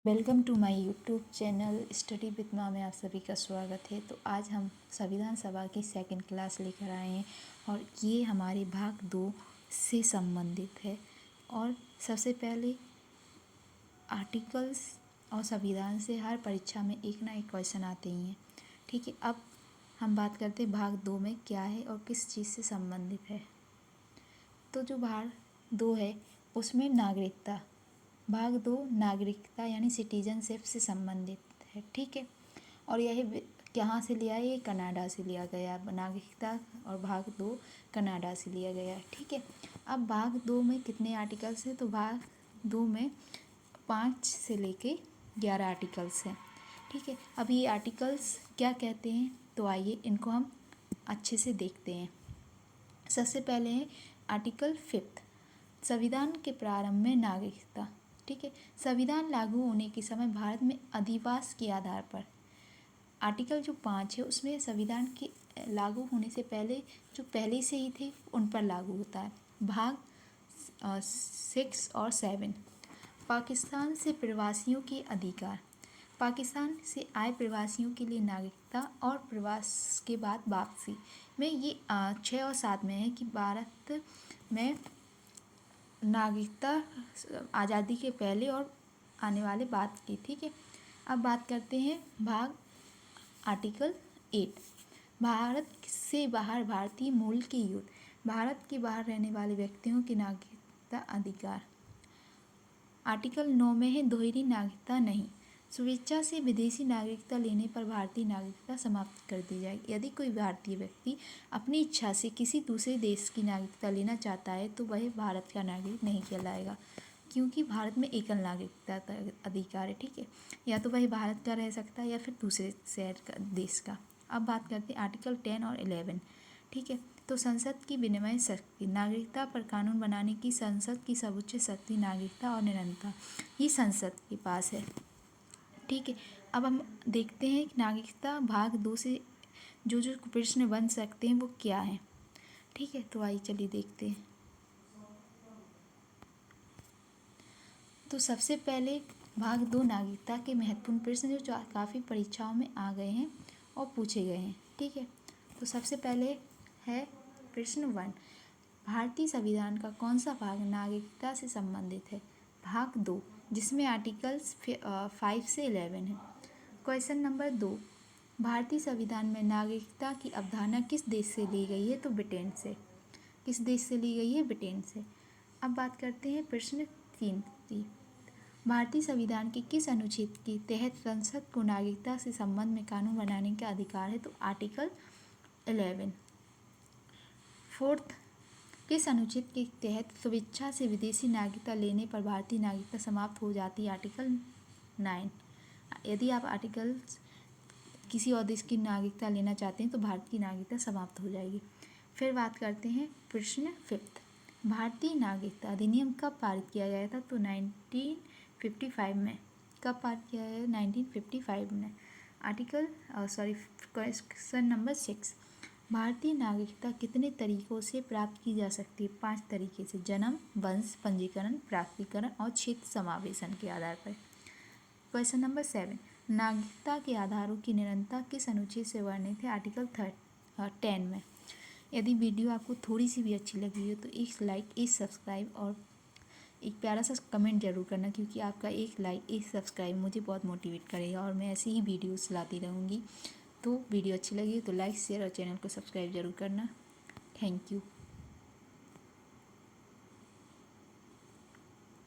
Welcome to my YouTube channel study with Maa में आप सभी का स्वागत है। तो आज हम संविधान सभा की सेकंड क्लास लेकर आए हैं और ये हमारे भाग 2 से संबंधित है। और सबसे पहले आर्टिकल्स और संविधान से हर परीक्षा में एक ना एक क्वेश्चन आते ही हैं। ठीक है, अब हम बात करते हैं भाग 2 में क्या है और किस चीज़ से संबंधित है। तो जो भाग 2 है उसमें नागरिकता, भाग 2 नागरिकता यानी सिटीजनशिप से संबंधित है। ठीक है, और यह कहाँ से लिया है? ये कनाडा से लिया गया है। नागरिकता और भाग 2 कनाडा से लिया गया है। ठीक है, अब भाग 2 में कितने आर्टिकल्स हैं? तो भाग 2 में 5 से लेके 11 आर्टिकल्स हैं। ठीक है, अब ये आर्टिकल्स क्या कहते हैं? तो आइए इनको हम अच्छे से देखते हैं। सबसे पहले है आर्टिकल 5, संविधान के प्रारंभ में नागरिकता। ठीक है, संविधान लागू होने के समय भारत में अधिवास के आधार पर, आर्टिकल जो 5 है उसमें संविधान के लागू होने से पहले जो पहले से ही थे उन पर लागू होता है। भाग 6 और 7, पाकिस्तान से प्रवासियों के अधिकार, पाकिस्तान से आए प्रवासियों के लिए नागरिकता और प्रवास के बाद वापसी में ये 6 और 7 में है कि भारत में नागरिकता आज़ादी के पहले और आने वाले बाद की। ठीक है, अब बात करते हैं भाग आर्टिकल 8, भारत से बाहर भारतीय मूल के युद्ध, भारत के बाहर रहने वाले व्यक्तियों के नागरिकता अधिकार। आर्टिकल 9 में है दोहरी नागरिकता नहीं, स्वेच्छा से विदेशी नागरिकता लेने पर भारतीय नागरिकता समाप्त कर दी जाएगी। यदि कोई भारतीय व्यक्ति अपनी इच्छा से किसी दूसरे देश की नागरिकता लेना चाहता है तो वह भारत का नागरिक नहीं कहलाएगा, क्योंकि भारत में एकल नागरिकता का अधिकार है। ठीक है, या तो वह भारत का रह सकता है या फिर दूसरे शहर का, देश का। अब बात करते हैं आर्टिकल 10 और 11। ठीक है, तो संसद की विनिमय शक्ति, नागरिकता पर कानून बनाने की संसद की सर्वोच्च शक्ति नागरिकता और निरंतरता ये संसद के पास है। ठीक है, अब हम देखते हैं कि नागरिकता भाग 2 से जो जो प्रश्न बन सकते हैं वो क्या है। ठीक है, तो आइए चलिए देखते हैं। तो सबसे पहले भाग 2 नागरिकता के महत्वपूर्ण प्रश्न जो काफ़ी परीक्षाओं में आ गए हैं और पूछे गए हैं। ठीक है, तो सबसे पहले है प्रश्न 1, भारतीय संविधान का कौन सा भाग नागरिकता से संबंधित है? भाग 2, जिसमें आर्टिकल्स 5 से 11 है। क्वेश्चन नंबर 2, भारतीय संविधान में नागरिकता की अवधारणा किस देश से ली गई है? तो ब्रिटेन से। किस देश से ली गई है? ब्रिटेन से। अब बात करते हैं प्रश्न 3, भारतीय संविधान के किस अनुच्छेद के तहत संसद को नागरिकता से संबंध में कानून बनाने का अधिकार है? तो आर्टिकल 11। 4, किस अनुच्छेद के तहत स्वेच्छा से विदेशी नागरिकता लेने पर भारतीय नागरिकता समाप्त हो जाती है? आर्टिकल 9। यदि आप किसी और देश की नागरिकता लेना चाहते हैं तो भारत की नागरिकता समाप्त हो जाएगी। फिर बात करते हैं प्रश्न 5, भारतीय नागरिकता अधिनियम कब पारित किया गया था? तो 1955 में। कब पारित किया गया? 1955 में। क्वेश्चन नंबर 6, भारतीय नागरिकता कितने तरीकों से प्राप्त की जा सकती है? 5 तरीके से, जन्म, वंश, पंजीकरण, प्राधिकरण और क्षेत्र समावेशन के आधार पर। क्वेश्चन नंबर 7, नागरिकता के आधारों की निरंतरता किस अनुच्छेद से वर्णित है? आर्टिकल 10 में। यदि वीडियो आपको थोड़ी सी भी अच्छी लगी हो तो एक लाइक, एक सब्सक्राइब और एक प्यारा सा कमेंट जरूर करना, क्योंकि आपका एक लाइक, एक सब्सक्राइब मुझे बहुत मोटिवेट करेगा और मैं ऐसे ही वीडियोस लाती रहूँगी। तो वीडियो अच्छी लगी तो लाइक, शेयर और चैनल को सब्सक्राइब जरूर करना। Thank you.